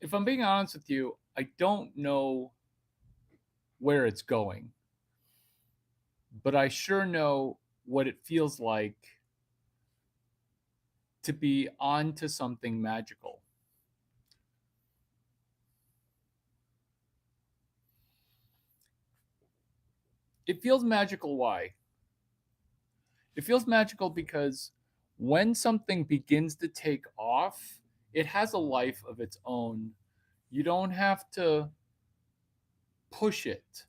if I'm being honest with you, I don't know where it's going, but I sure know what it feels like to be onto something magical. It feels magical. Why? It feels magical because when something begins to take off, it has a life of its own. You don't have to push it.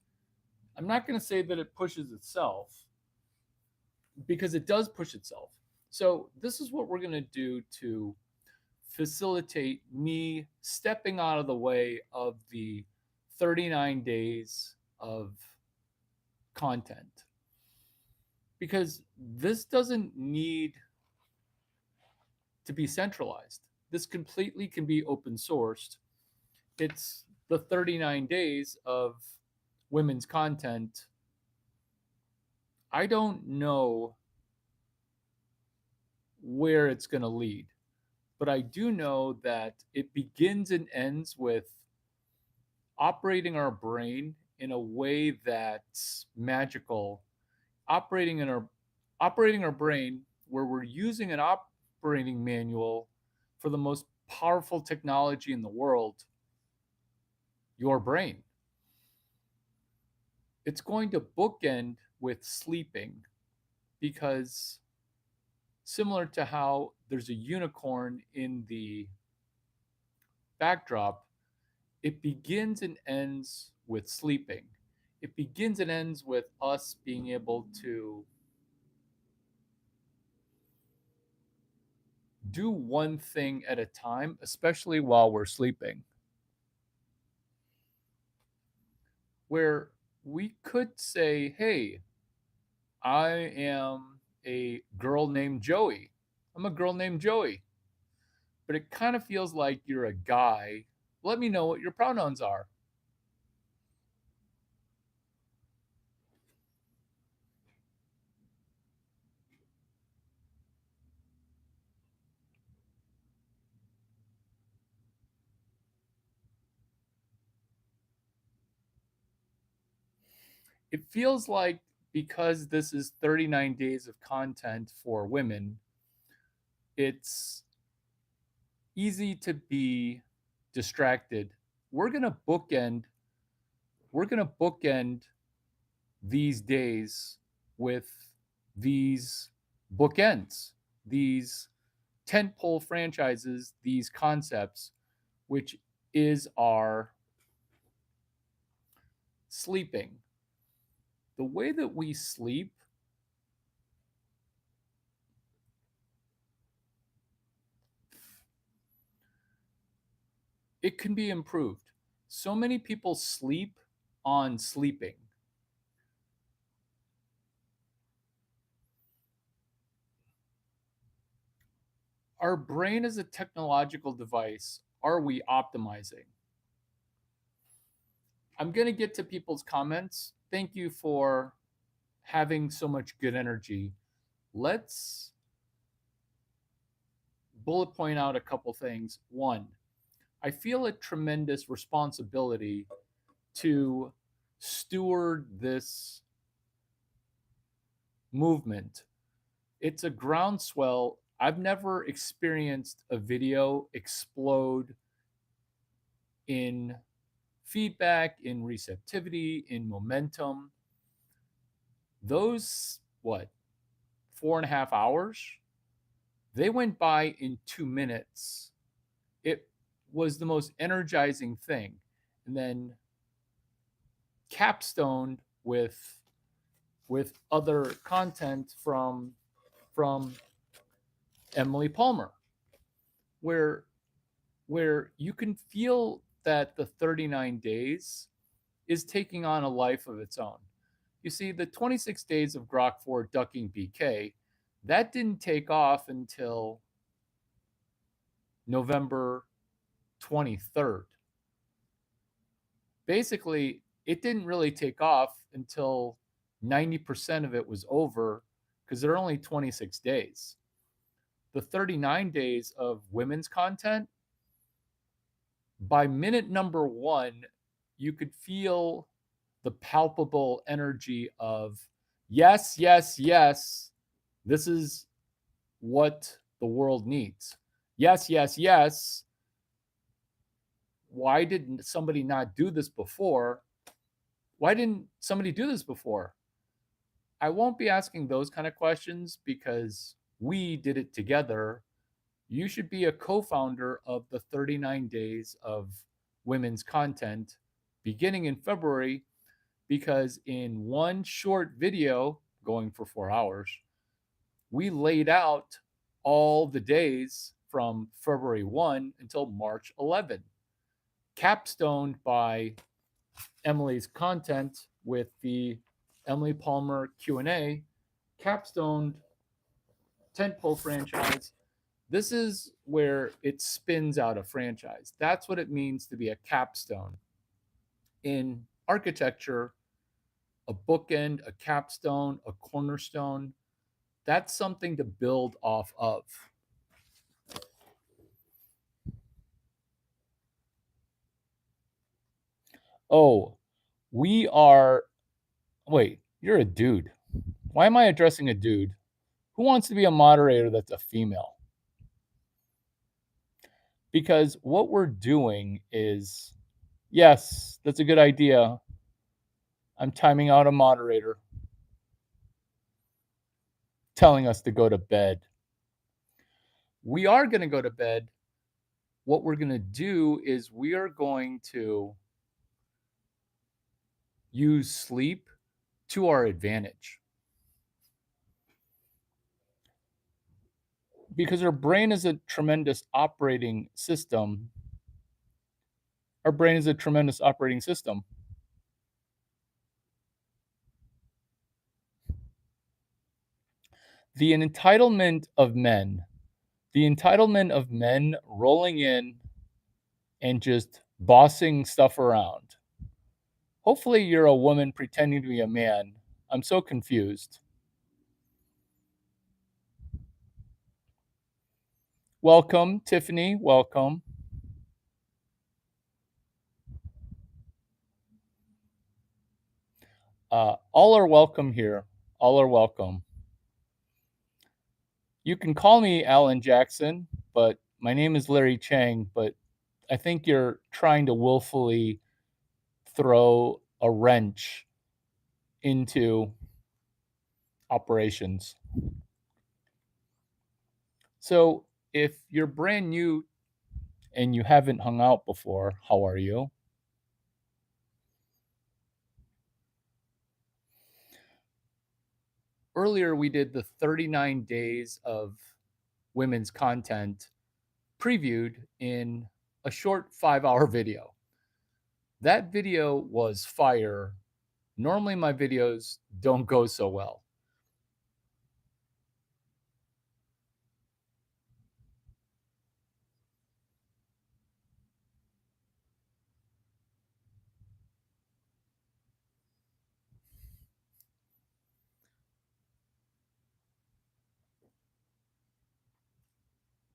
I'm not going to say that it pushes itself because it does push itself. So, this is what we're going to do to facilitate me stepping out of the way of the 39 days of content because this doesn't need to be centralized. This completely can be open sourced. It's the 39 days of women's content. I don't know where it's going to lead, but I do know that it begins and ends with operating our brain in a way that's magical, operating our brain where we're using an operating manual for the most powerful technology in the world, your brain. It's going to bookend with sleeping because similar to how there's a unicorn in the backdrop, it begins and ends with sleeping. It begins and ends with us being able to do one thing at a time, especially while we're sleeping, where we could say, hey, I am a girl named Joey. I'm a girl named Joey, but it kind of feels like you're a guy. Let me know what your pronouns are. It feels like because this is 39 days of content for women, it's easy to be distracted. We're going to bookend we're going to bookend these days with these bookends, these tentpole franchises, these concepts, which is our sleeping. The way that we sleep, it can be improved. So many people sleep on sleeping. Our brain is a technological device. Are we optimizing? I'm going to get to people's comments. Thank you for having so much good energy. Let's bullet point out a couple things. One, I feel a tremendous responsibility to steward this movement. It's a groundswell. I've never experienced a video explode in feedback, in receptivity, in momentum. Those, what, 4.5 hours? They went by in 2 minutes. It was the most energizing thing. And then capstoned with other content from Emily Palmer, where where you can feel that the 39 days is taking on a life of its own. You see, the 26 days of Grok 4 ducking BK, that didn't take off until November 23rd. Basically, it didn't really take off until 90% of it was over because there are only 26 days. The 39 days of women's content, By minute number 1, you could feel the palpable energy of yes, yes, yes, this is what the world needs. Yes, yes, yes. Why did somebody not do this before? Why didn't somebody do this before? I won't be asking those kind of questions because we did it together. You should be a co founder of the 39 days of women's content beginning in February, because in one short video going for 4 hours, we laid out all the days from February 1 until March 11, capstoned by Emily's content with the Emily Palmer Q&A, capstoned tentpole franchise. This is where it spins out a franchise. That's what it means to be a capstone. In architecture, a bookend, a capstone, a cornerstone, that's something to build off of. Oh, we are. Wait, you're a dude. Why am I addressing a dude? Who wants to be a moderator that's a female? Because what we're doing is, yes, that's a good idea. I'm timing out a moderator telling us to go to bed. We are going to go to bed. What we're going to do is we are going to use sleep to our advantage. Because our brain is a tremendous operating system. Our brain is a tremendous operating system. The entitlement of men, the entitlement of men rolling in and just bossing stuff around. Hopefully, you're a woman pretending to be a man. I'm so confused. Welcome, Tiffany. Welcome. All are welcome here. All are welcome. You can call me Alan Jackson, but my name is Larry Chang. But I think you're trying to willfully throw a wrench into operations. So if you're brand new and you haven't hung out before, how are you? Earlier, we did the 39 days of women's content previewed in a short 5-hour video. That video was fire. Normally, my videos don't go so well.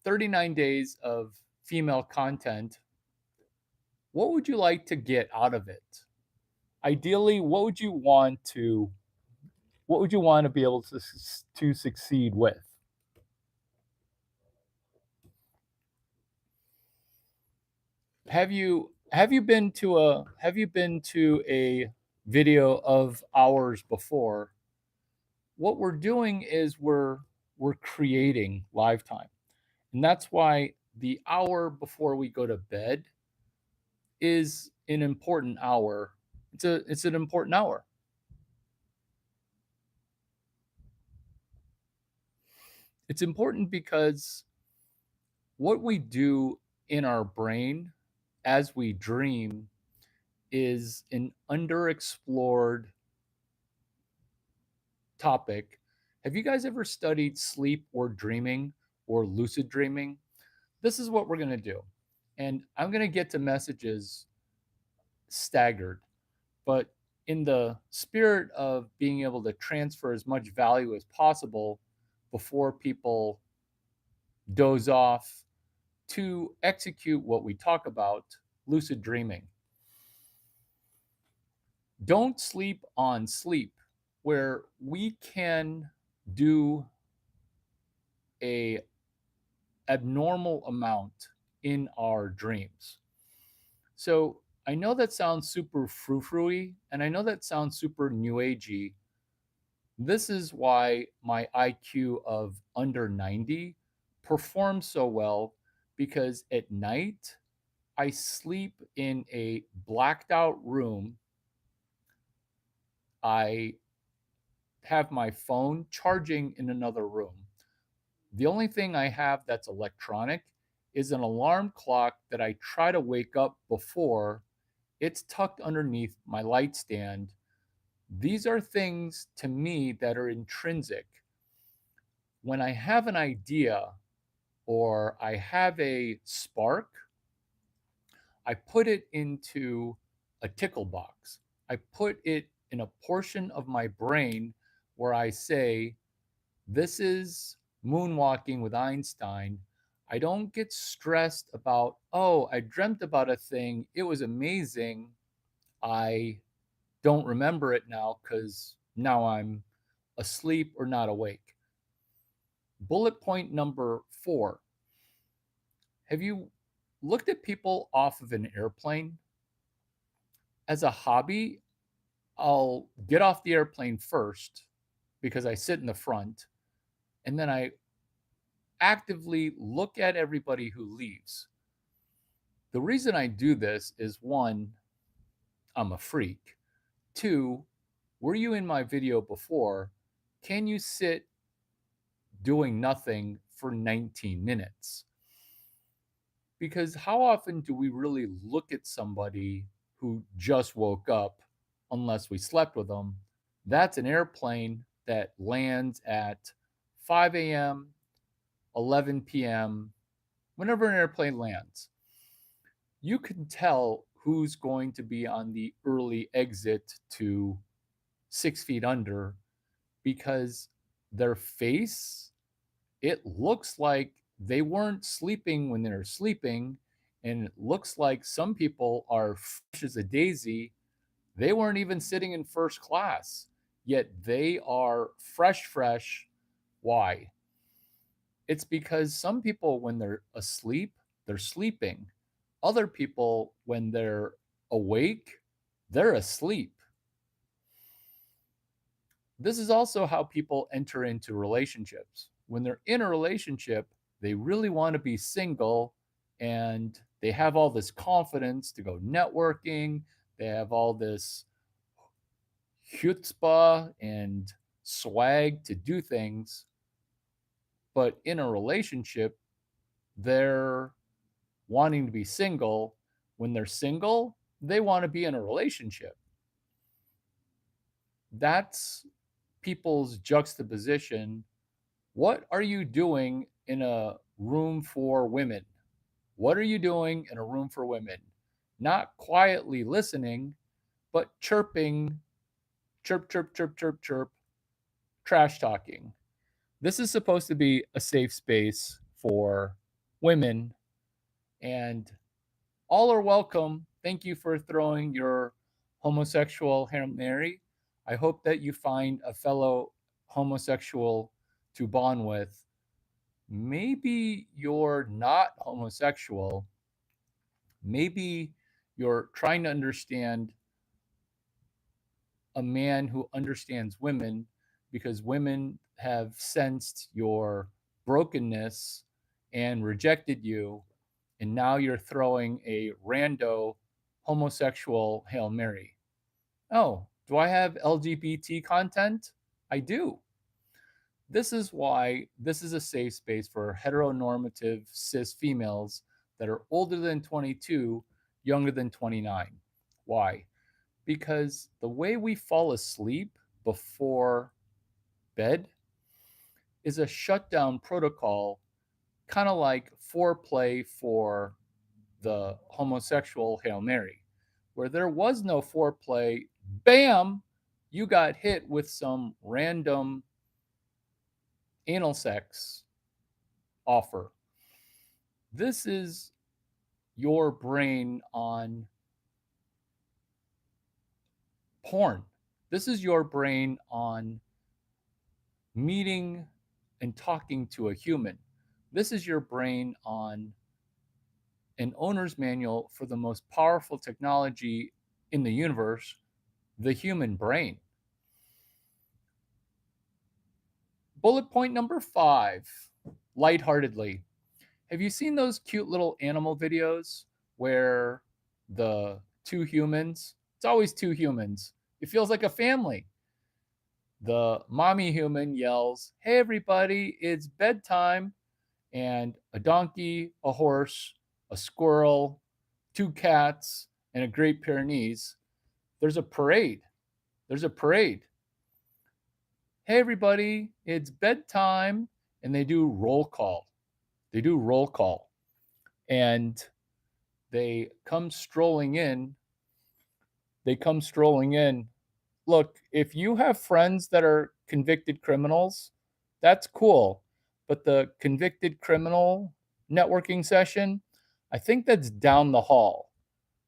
"39 days of female content. What would you like to get out of it? Ideally, what would you want to be able to succeed with? Have you been to a video of ours before? What we're doing is we're creating live time. And that's why the hour before we go to bed is an important hour. It's an important hour. It's important because what we do in our brain as we dream is an underexplored topic. Have you guys ever studied sleep or dreaming or lucid dreaming? This is what we're going to do. And I'm going to get to messages staggered, but in the spirit of being able to transfer as much value as possible before people doze off to execute what we talk about, lucid dreaming. Don't sleep on sleep, where we can do a abnormal amount in our dreams. So I know that sounds super frou-frou-y, and I know that sounds super new agey. This is why my IQ of under 90 performs so well, because at night I sleep in a blacked out room. I have my phone charging in another room. The only thing I have that's electronic is an alarm clock that I try to wake up before. It's tucked underneath my light stand. These are things to me that are intrinsic. When I have an idea or I have a spark, I put it into a tickle box. I put it in a portion of my brain where I say, this is moonwalking with Einstein. I don't get stressed about, oh, I dreamt about a thing. It was amazing. I don't remember it now because now I'm asleep or not awake. Bullet point number 4. Have you looked at people off of an airplane? As a hobby, I'll get off the airplane first because I sit in the front, and then I actively look at everybody who leaves. The reason I do this is, one, I'm a freak. Two, were you in my video before? Can you sit doing nothing for 19 minutes? Because how often do we really look at somebody who just woke up unless we slept with them? That's an airplane that lands at 5 a.m., 11 p.m., whenever an airplane lands. You can tell who's going to be on the early exit to 6 feet under because their face, it looks like they weren't sleeping when they're sleeping. And it looks like some people are fresh as a daisy. They weren't even sitting in first class, yet they are fresh, fresh. Why? It's because some people, when they're asleep, they're sleeping. Other people, when they're awake, they're asleep. This is also how people enter into relationships. When they're in a relationship, they really want to be single and they have all this confidence to go networking. They have all this chutzpah and swag to do things. But in a relationship, they're wanting to be single. When they're single, they want to be in a relationship. That's people's juxtaposition. What are you doing in a room for women? What are you doing in a room for women? Not quietly listening, but chirping, chirp, chirp, chirp, chirp, chirp, trash talking. This is supposed to be a safe space for women, and all are welcome. Thank you for throwing your homosexual Hail Mary. I hope that you find a fellow homosexual to bond with. Maybe you're not homosexual. Maybe you're trying to understand a man who understands women because women have sensed your brokenness and rejected you. And now you're throwing a rando homosexual Hail Mary. Oh, do I have LGBT content? I do. This is why this is a safe space for heteronormative cis females that are older than 22, younger than 29. Why? Because the way we fall asleep before bed is a shutdown protocol, kind of like foreplay for the homosexual Hail Mary, where there was no foreplay. Bam, you got hit with some random anal sex offer. This is your brain on porn. This is your brain on meeting and talking to a human. This is your brain on an owner's manual for the most powerful technology in the universe, the human brain. Bullet point number 5, lightheartedly. Have you seen those cute little animal videos where the two humans, it's always two humans, it feels like a family. The mommy human yells, "Hey, everybody, it's bedtime." And a donkey, a horse, a squirrel, two cats, and a Great Pyrenees. There's a parade. There's a parade. "Hey, everybody, it's bedtime." And they do roll call. They do roll call. And they come strolling in. They come strolling in. Look, if you have friends that are convicted criminals, that's cool. But the convicted criminal networking session, I think that's down the hall.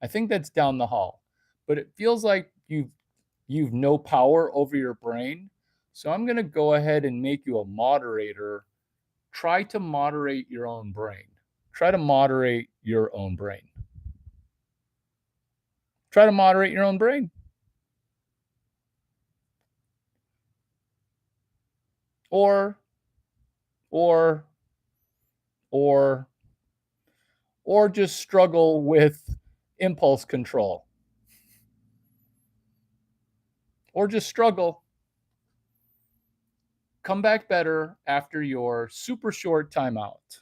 I think that's down the hall. But it feels like you've no power over your brain. So I'm going to go ahead and make you a moderator. Try to moderate your own brain. Try to moderate your own brain. Try to moderate your own brain. Or or or or just struggle with impulse control. Or just struggle. Come back better after your super short timeout.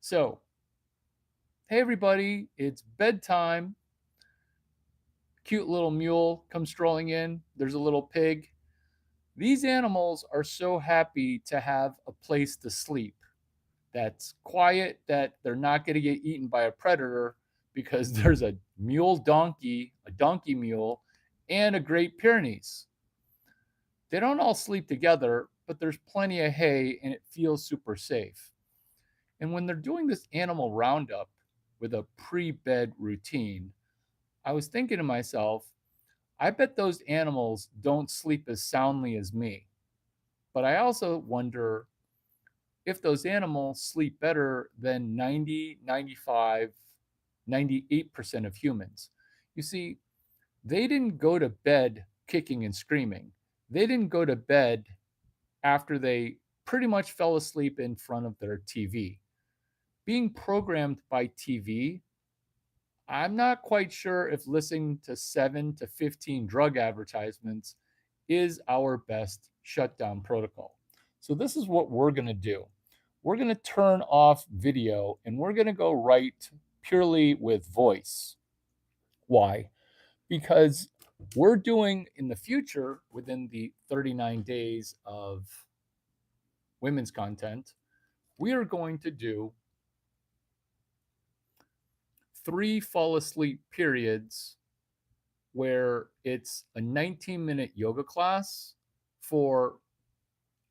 So, hey everybody, it's bedtime. Cute little mule comes strolling in. There's a little pig. These animals are so happy to have a place to sleep that's quiet, that they're not going to get eaten by a predator because there's a donkey mule, and a Great Pyrenees. They don't all sleep together, but there's plenty of hay and it feels super safe. And when they're doing this animal roundup with a pre bed routine, I was thinking to myself, I bet those animals don't sleep as soundly as me. But I also wonder if those animals sleep better than 90, 95, 98% of humans. You see, they didn't go to bed kicking and screaming. They didn't go to bed after they pretty much fell asleep in front of their TV. Being programmed by TV, I'm not quite sure if listening to 7 to 15 drug advertisements is our best shutdown protocol. So, this is what we're going to do. We're going to turn off video and we're going to go right purely with voice. Why? Because we're doing in the future, within the 39 days of women's content, we are going to do 3 fall asleep periods where it's a 19-minute yoga class for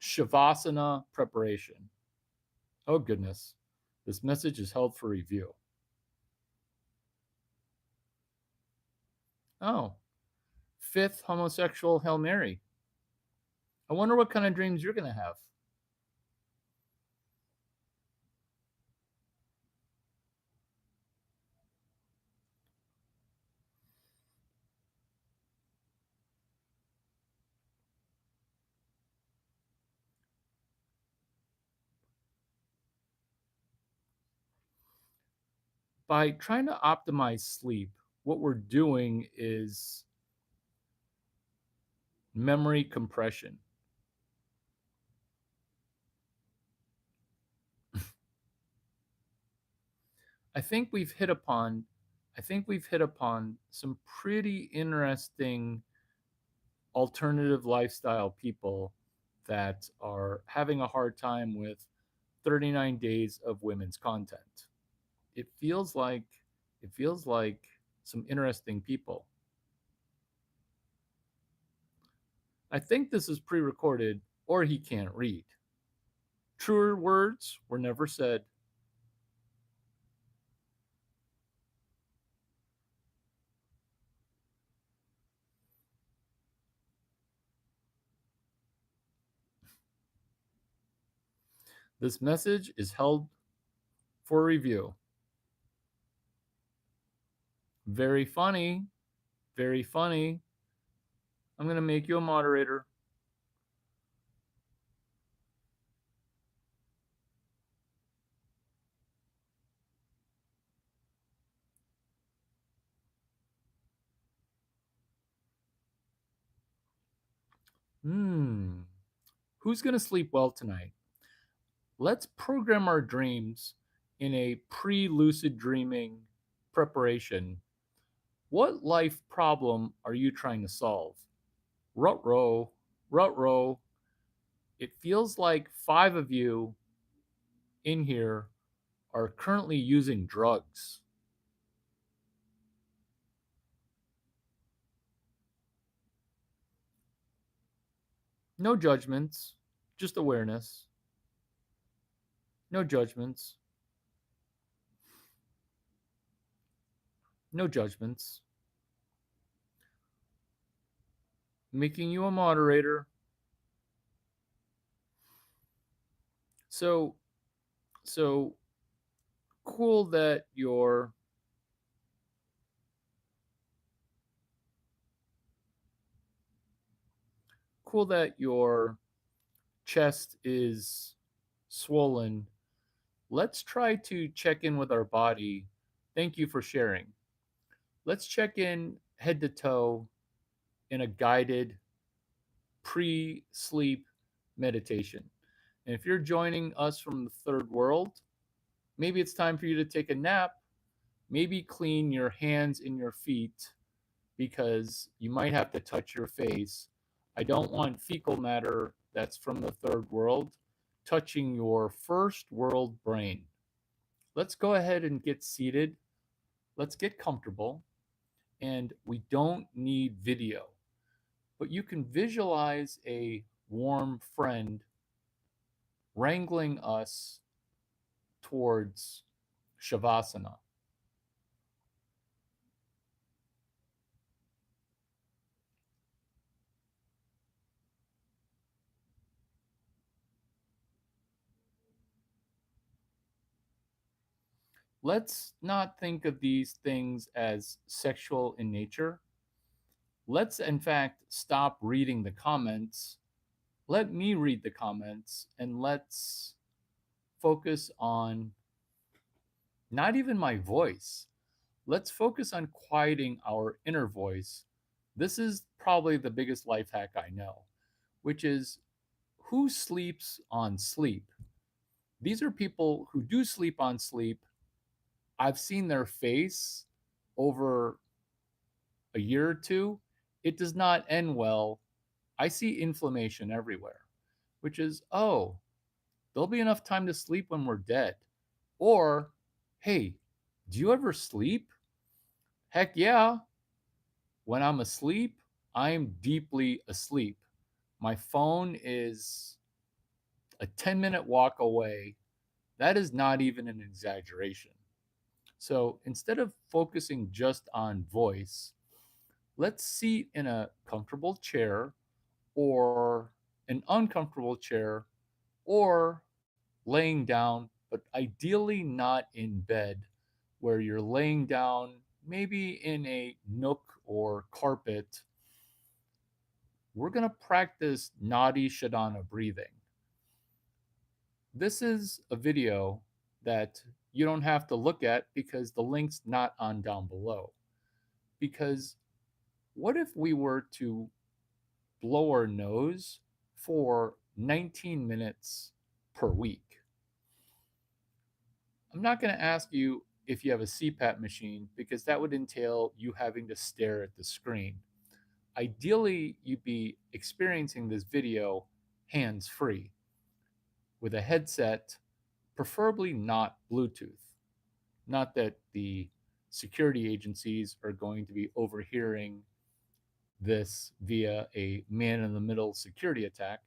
Shavasana preparation. Oh, goodness. This message is held for review. Oh, 5th homosexual Hail Mary. I wonder what kind of dreams you're going to have. By trying to optimize sleep, what we're doing is memory compression. I think we've hit upon some pretty interesting alternative lifestyle people that are having a hard time with 39 days of women's content. It feels like some interesting people. I think this is pre-recorded or he can't read. Truer words were never said. This message is held for review. Very funny. Very funny. I'm going to make you a moderator. Hmm. Who's going to sleep well tonight? Let's program our dreams in a pre lucid dreaming preparation. What life problem are you trying to solve? Rut row. It feels like five of you in here are currently using drugs. No judgments, just awareness. No judgments, no judgments. Making you a moderator. So, so cool that your chest is swollen. Let's try to check in with our body. Thank you for sharing. Let's check in head to toe in a guided pre sleep meditation. And if you're joining us from the third world, maybe it's time for you to take a nap. Maybe clean your hands and your feet because you might have to touch your face. I don't want fecal matter that's from the third world touching your first world brain. Let's go ahead and get seated. Let's get comfortable. And we don't need video, but you can visualize a warm friend wrangling us towards Shavasana. Let's not think of these things as sexual in nature. Let's, in fact, stop reading the comments. Let me read the comments and let's focus on not even my voice. Let's focus on quieting our inner voice. This is probably the biggest life hack I know, which is who sleeps on sleep? These are people who do sleep on sleep. I've seen their face over a year or two. It does not end well. I see inflammation everywhere, which is, oh, there'll be enough time to sleep when we're dead. Or, hey, do you ever sleep? Heck yeah. When I'm asleep, I'm deeply asleep. My phone is a 10-minute walk away. That is not even an exaggeration. So instead of focusing just on voice, let's sit in a comfortable chair or an uncomfortable chair or laying down, but ideally not in bed where you're laying down, maybe in a nook or carpet. We're going to practice Nadi Shodhana breathing. This is a video that you don't have to look at because the link's not on down below. Because what if we were to blow our nose for 19 minutes per week? I'm not going to ask you if you have a CPAP machine because that would entail you having to stare at the screen. Ideally, you'd be experiencing this video hands free with a headset, preferably not Bluetooth. Not that the security agencies are going to be overhearing this via a man in the middle security attack,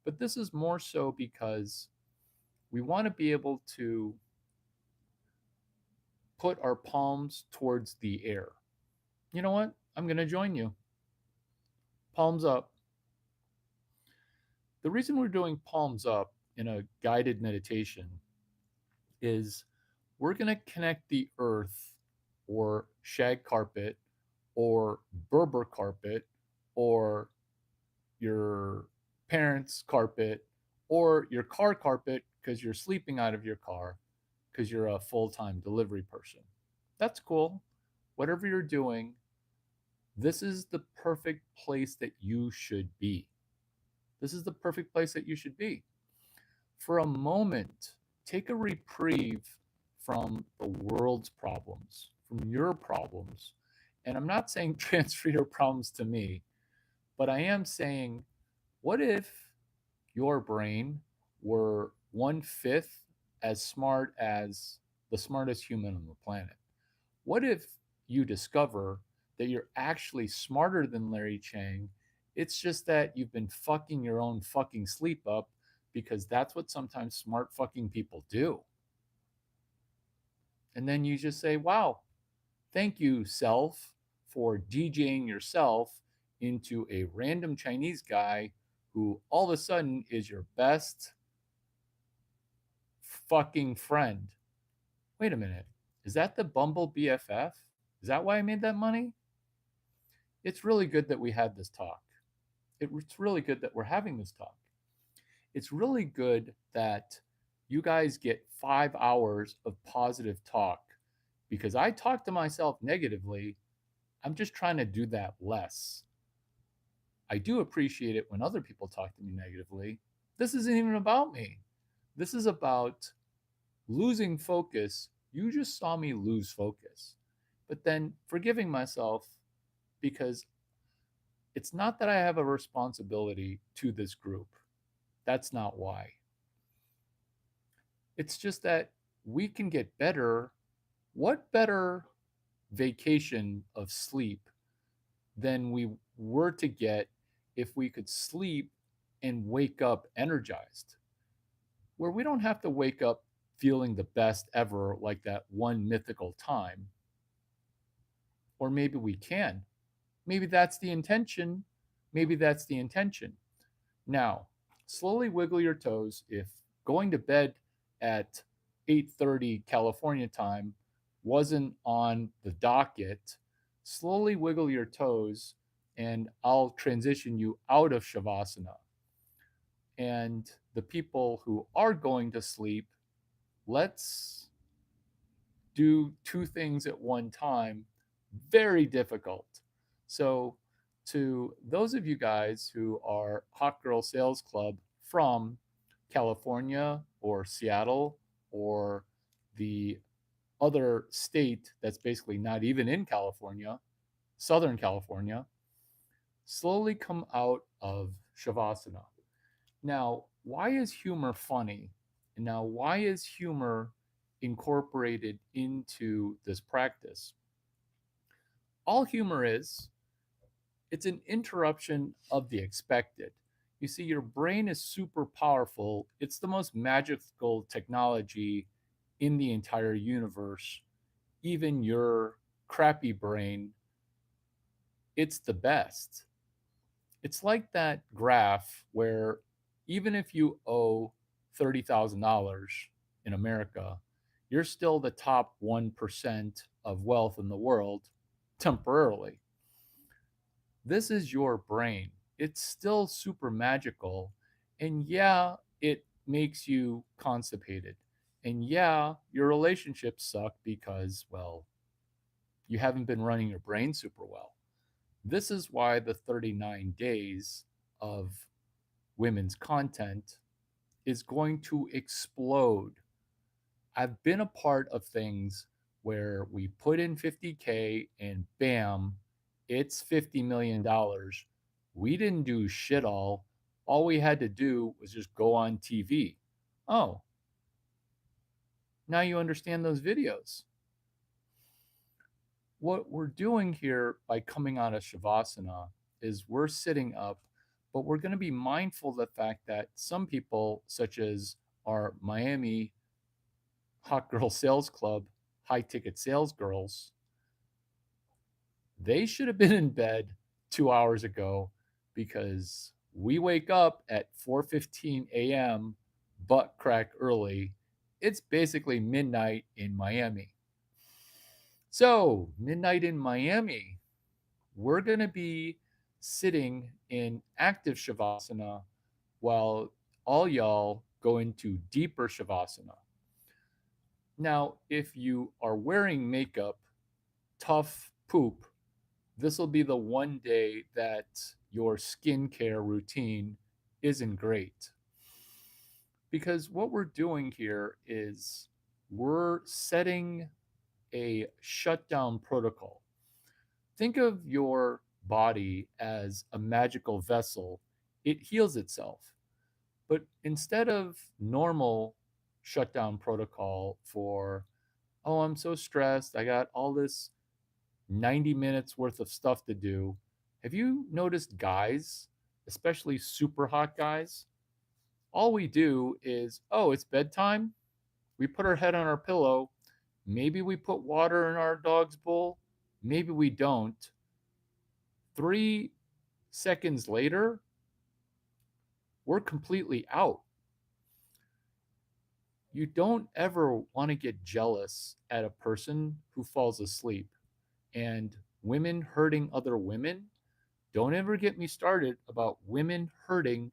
but this is more so because we want to be able to put our palms towards the air. You know what? I'm going to join you. Palms up. The reason we're doing palms up in a guided meditation is we're going to connect the earth or shag carpet or Berber carpet or your parents' carpet or your car carpet because you're sleeping out of your car because you're a full time delivery person. That's cool. Whatever you're doing, this is the perfect place that you should be. This is the perfect place that you should be. For a moment, take a reprieve from the world's problems, from your problems. And I'm not saying transfer your problems to me, but I am saying, what if your brain were one fifth as smart as the smartest human on the planet? What if you discover that you're actually smarter than Larry Chang? It's just that you've been fucking your own fucking sleep up because that's what sometimes smart fucking people do. And then you just say, wow, thank you, self, for DJing yourself into a random Chinese guy who all of a sudden is your best fucking friend. Wait a minute. Is that the Bumble BFF? Is that why I made that money? It's really good that we had this talk. It's really good that we're having this talk. It's really good that you guys get 5 hours of positive talk because I talk to myself negatively. I'm just trying to do that less. I do appreciate it when other people talk to me negatively. This isn't even about me. This is about losing focus. You just saw me lose focus. But then forgiving myself because it's not that I have a responsibility to this group. That's not why. It's just that we can get better. What better vacation of sleep than we were to get if we could sleep and wake up energized? Where we don't have to wake up feeling the best ever like that one mythical time. Or maybe we can. Maybe that's the intention. Maybe that's the intention. Now, slowly wiggle your toes if going to bed at 8:30 California time wasn't on the docket. Slowly wiggle your toes and I'll transition you out of shavasana. And the people who are going to sleep, let's do two things at one time. Very difficult. So, to those of you guys who are Hot Girl Sales Club from California or Seattle or the other state that's basically not even in California, Southern California, slowly come out of Shavasana. Now, why is humor funny? And now, why is humor incorporated into this practice? All humor is, it's an interruption of the expected. You see, your brain is super powerful. It's the most magical technology in the entire universe. Even your crappy brain, it's the best. It's like that graph where even if you owe $30,000 in America, you're still the top 1% of wealth in the world temporarily. This is your brain. It's still super magical. And yeah, it makes you constipated. And yeah, your relationships suck because, well, you haven't been running your brain super well. This is why the 39 days of women's content is going to explode. I've been a part of things where we put in 50K and bam, it's $50 million. We didn't do shit all. All we had to do was just go on TV. Oh, now you understand those videos. What we're doing here by coming out of Shavasana is we're sitting up, but we're going to be mindful of the fact that some people, such as our Miami Hot Girl Sales Club, high ticket sales girls, they should have been in bed 2 hours ago because we wake up at 4:15 a.m. butt crack early. It's basically midnight in Miami. So, midnight in Miami, we're going to be sitting in active Shavasana while all y'all go into deeper Shavasana. Now, if you are wearing makeup, tough poop, this will be the one day that your skincare routine isn't great. Because what we're doing here is we're setting a shutdown protocol. Think of your body as a magical vessel, it heals itself. But instead of normal shutdown protocol for, oh, I'm so stressed, I got all this 90 minutes worth of stuff to do. Have you noticed guys, especially super hot guys? All we do is, oh, it's bedtime. We put our head on our pillow. Maybe we put water in our dog's bowl. Maybe we don't. 3 seconds later, we're completely out. You don't ever want to get jealous at a person who falls asleep. And women hurting other women, don't ever get me started about women hurting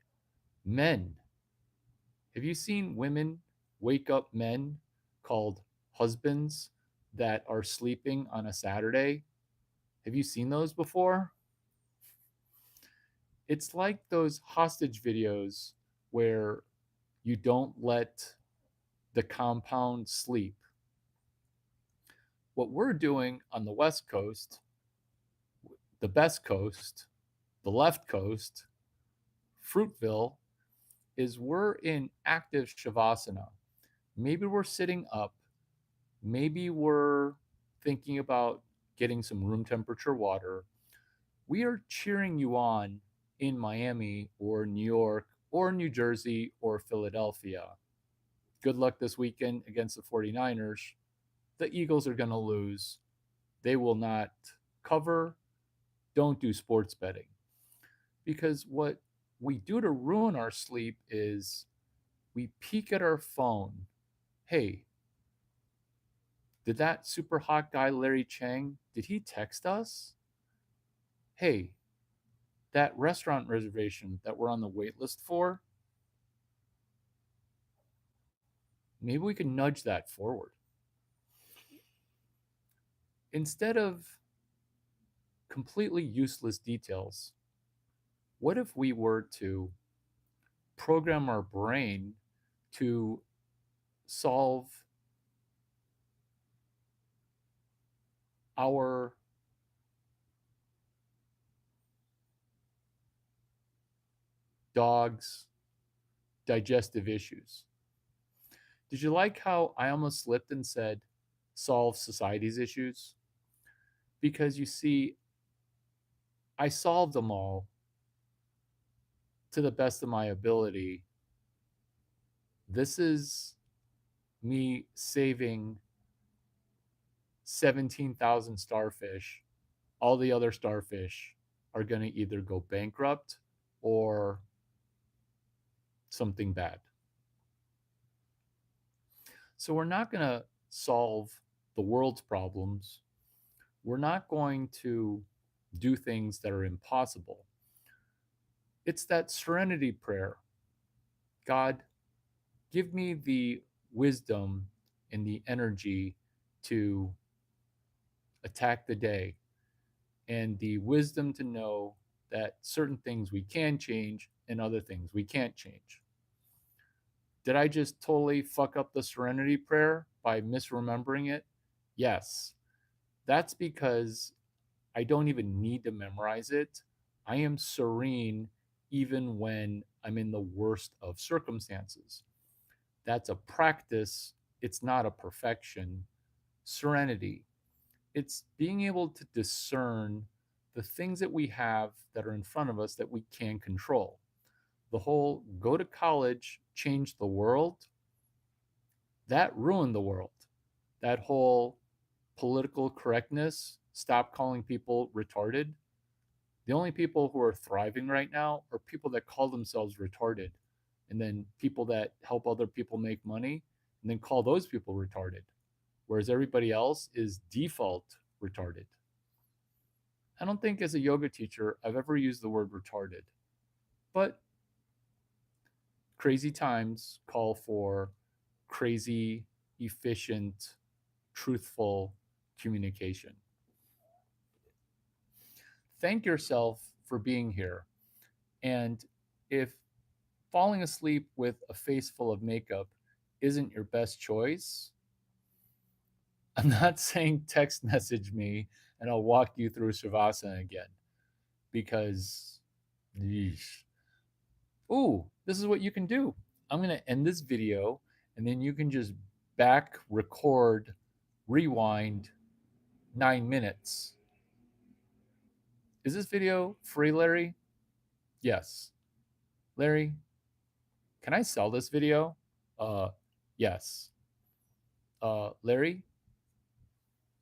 men. Have you seen women wake up men called husbands that are sleeping on a Saturday? Have you seen those before? It's like those hostage videos where you don't let the compound sleep. What we're doing on the West Coast, the best coast, the left coast, Fruitville, is we're in active Shavasana. Maybe we're sitting up. Maybe we're thinking about getting some room temperature water. We are cheering you on in Miami or New York or New Jersey or Philadelphia. Good luck this weekend against the 49ers. The Eagles are going to lose. They will not cover. Don't do sports betting. Because what we do to ruin our sleep is we peek at our phone. Hey, did that super hot guy Larry Chang, did he text us? Hey, that restaurant reservation that we're on the wait list for, maybe we can nudge that forward. Instead of completely useless details, what if we were to program our brain to solve our dog's digestive issues? Did you like how I almost slipped and said solve society's issues? Because you see, I solved them all to the best of my ability. This is me saving 17,000 starfish. All the other starfish are going to either go bankrupt or something bad. So we're not going to solve the world's problems. We're not going to do things that are impossible. It's that serenity prayer. God, give me the wisdom and the energy to attack the day and the wisdom to know that certain things we can change and other things we can't change. Did I just totally fuck up the serenity prayer by misremembering it? Yes. That's because I don't even need to memorize it. I am serene even when I'm in the worst of circumstances. That's a practice, it's not a perfection. Serenity, it's being able to discern the things that we have that are in front of us that we can control. The whole go to college, change the world, that ruined the world. That whole political correctness, stop calling people retarded. The only people who are thriving right now are people that call themselves retarded. and then people that help other people make money, and then call those people retarded, whereas everybody else is default retarded. I don't think as a yoga teacher I've ever used the word retarded, but crazy times call for crazy, efficient, truthful communication. Thank yourself for being here. And if falling asleep with a face full of makeup isn't your best choice, I'm not saying text message me and I'll walk you through Shavasana again because, yeesh. Ooh, this is what you can do. I'm going to end this video and then you can just back record, rewind 9 minutes. Is this video free, Larry? Yes. Larry, can I sell this video? Uh, yes. Larry,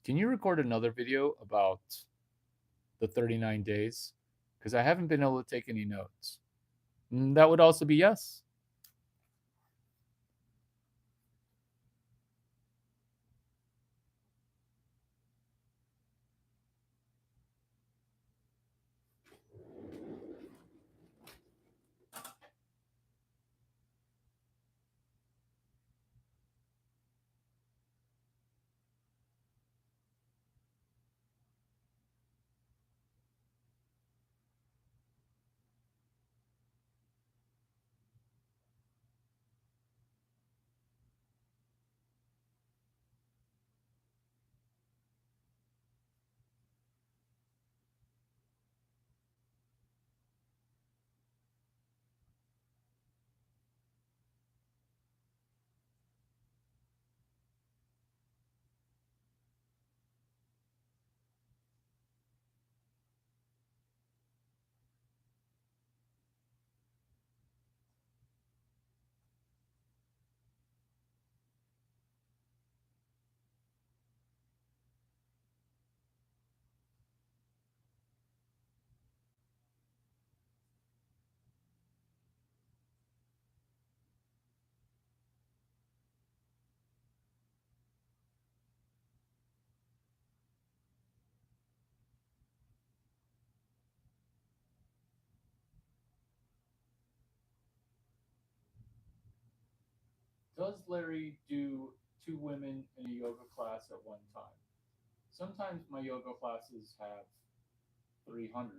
can you record another video about the 39 days? Because I haven't been able to take any notes. That would also be yes. Does Larry do two women in a yoga class at one time? Sometimes my yoga classes have 300,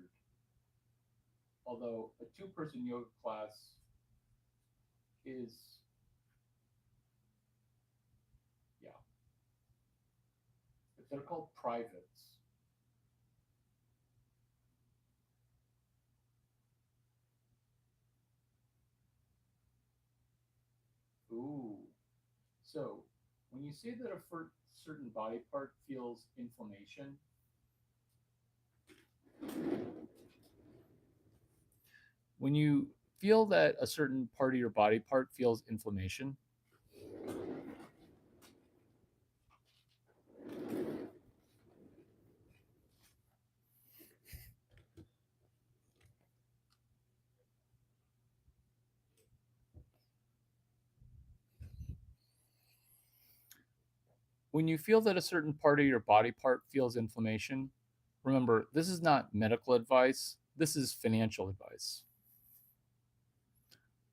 although a two-person yoga class is, yeah, if they're called privates. Ooh. So when you say that a certain body part feels inflammation, when you feel that a certain part of your body part feels inflammation, when you feel that a certain part of your body part feels inflammation, remember, this is not medical advice, this is financial advice.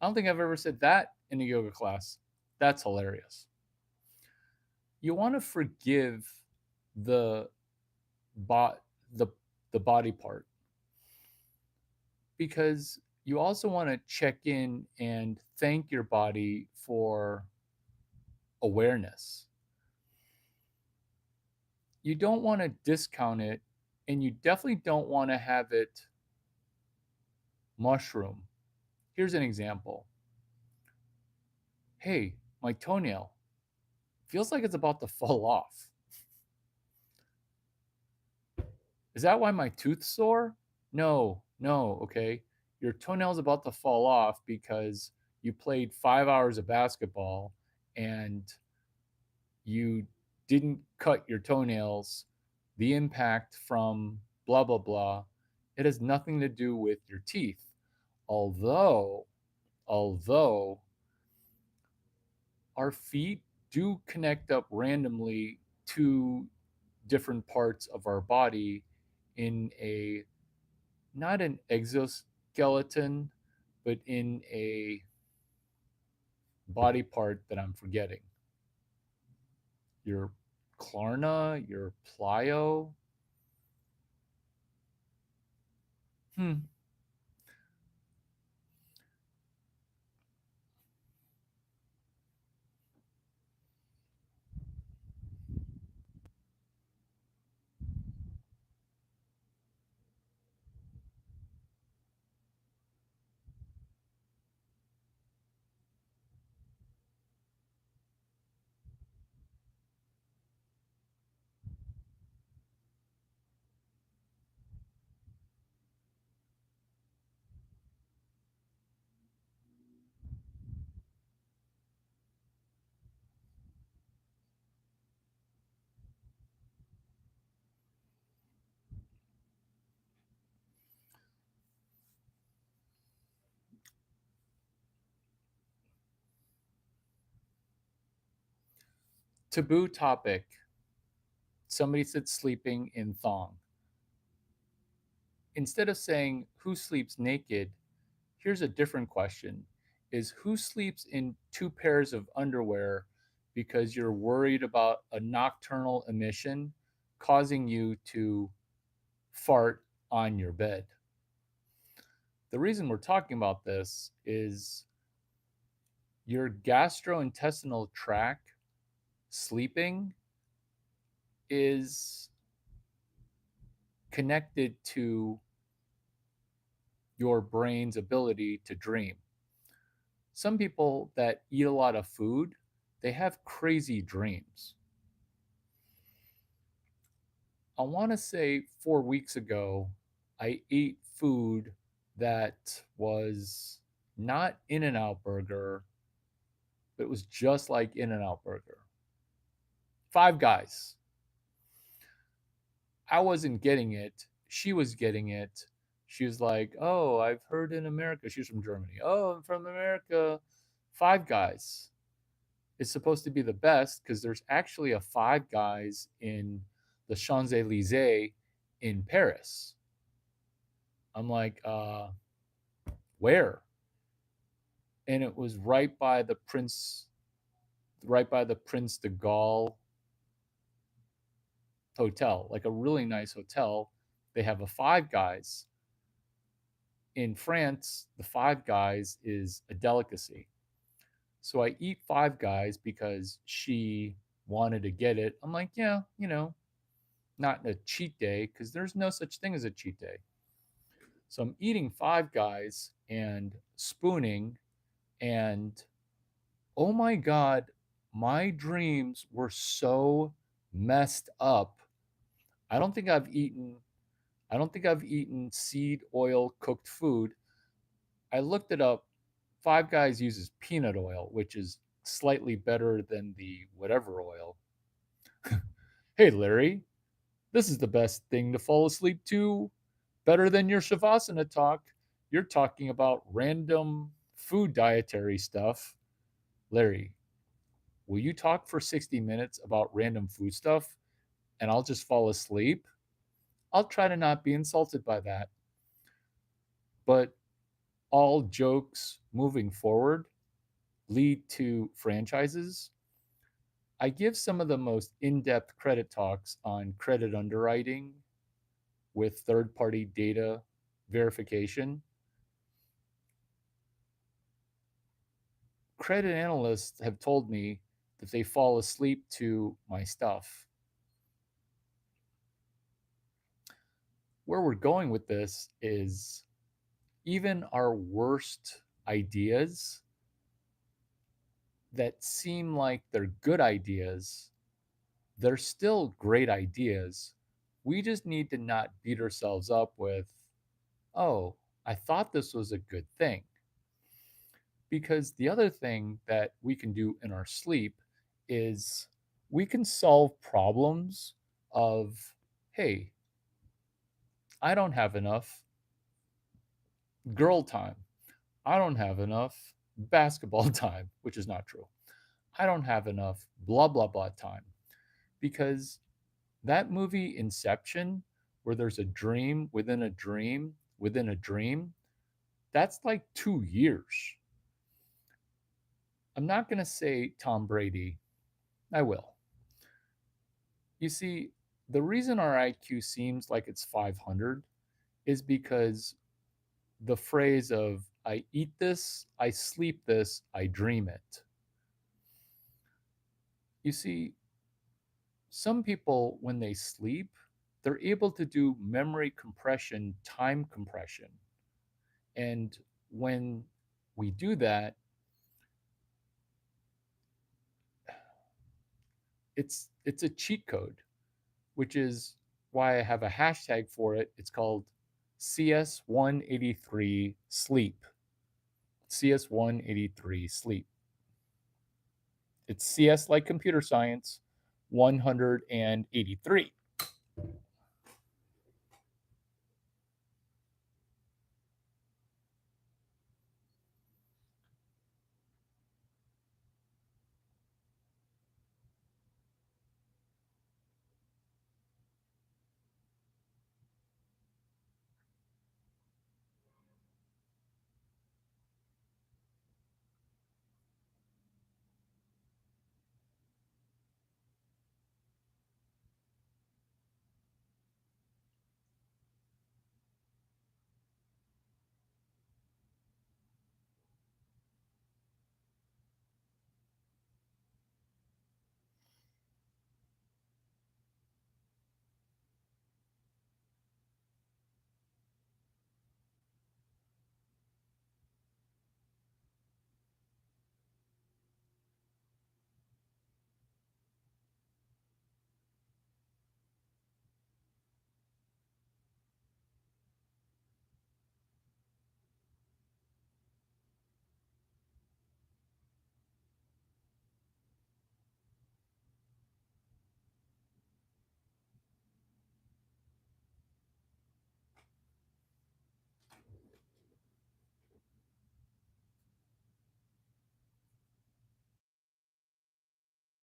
I don't think I've ever said that in a yoga class. That's hilarious. You want to forgive the bot the the body part because you also want to check in and thank your body for awareness. You don't want to discount it, and you definitely don't want to have it mushroom. Here's an example. Hey, my toenail feels like it's about to fall off. Is that why my tooth's sore? No, no, okay. Your toenail's about to fall off because you played 5 hours of basketball and you didn't cut your toenails. The impact from blah, blah, blah. It has nothing to do with your teeth. Although Although our feet do connect up randomly to different parts of our body in a not an exoskeleton, but in a body part that I'm forgetting. Your Klarna, your plyo. Hmm. Taboo topic. Somebody said sleeping in thong. Instead of saying who sleeps naked, here's a different question: is who sleeps in two pairs of underwear because you're worried about a nocturnal emission causing you to fart on your bed? The reason we're talking about this is your gastrointestinal tract sleeping is connected to your brain's ability to dream. Some people that eat a lot of food, they have crazy dreams. I want to say 4 weeks ago, I ate food that was not In N Out Burger, but it was just like In N Out Burger. Five Guys. I wasn't getting it. She was getting it. She was like, "Oh, I've heard in America." She's from Germany. "Oh, I'm from America. Five Guys is supposed to be the best because there's actually a Five Guys in the Champs Elysees in Paris." I'm like, where? And it was right by the Prince de Gaulle hotel, like a really nice hotel. They have a Five Guys. In France, the Five Guys is a delicacy. So I eat Five Guys because she wanted to get it. I'm like, yeah, not a cheat day because there's no such thing as a cheat day. So I'm eating Five Guys and spooning, and oh my God, my dreams were so messed up. I don't think I've eaten I don't think I've eaten seed oil cooked food. I looked it up. Five Guys uses peanut oil, which is slightly better than the whatever oil. Hey Larry, this is the best thing to fall asleep to. Better than your Shavasana talk. You're talking about random food dietary stuff. Larry, will you talk for 60 minutes about random food stuff and I'll just fall asleep? I'll try to not be insulted by that. But all jokes moving forward lead to franchises. I give some of the most in depth credit talks on credit underwriting with third party data verification. Credit analysts have told me that they fall asleep to my stuff. Where we're going with this is even our worst ideas that seem like they're good ideas, they're still great ideas. We just need to not beat ourselves up with, oh, I thought this was a good thing. Because the other thing that we can do in our sleep is we can solve problems of, hey, I don't have enough girl time. I don't have enough basketball time, which is not true. I don't have enough blah, blah, blah time because that movie Inception, where there's a dream within a dream within a dream, that's like 2 years. I'm not going to say Tom Brady. I will. You see, the reason our IQ seems like it's 500 is because the phrase of I eat this, I sleep this, I dream it. You see, some people, when they sleep, they're able to do memory compression, time compression. And when we do that, it's a cheat code, which is why I have a hashtag for it. It's called CS183 sleep. CS183 sleep. It's CS like computer science 183.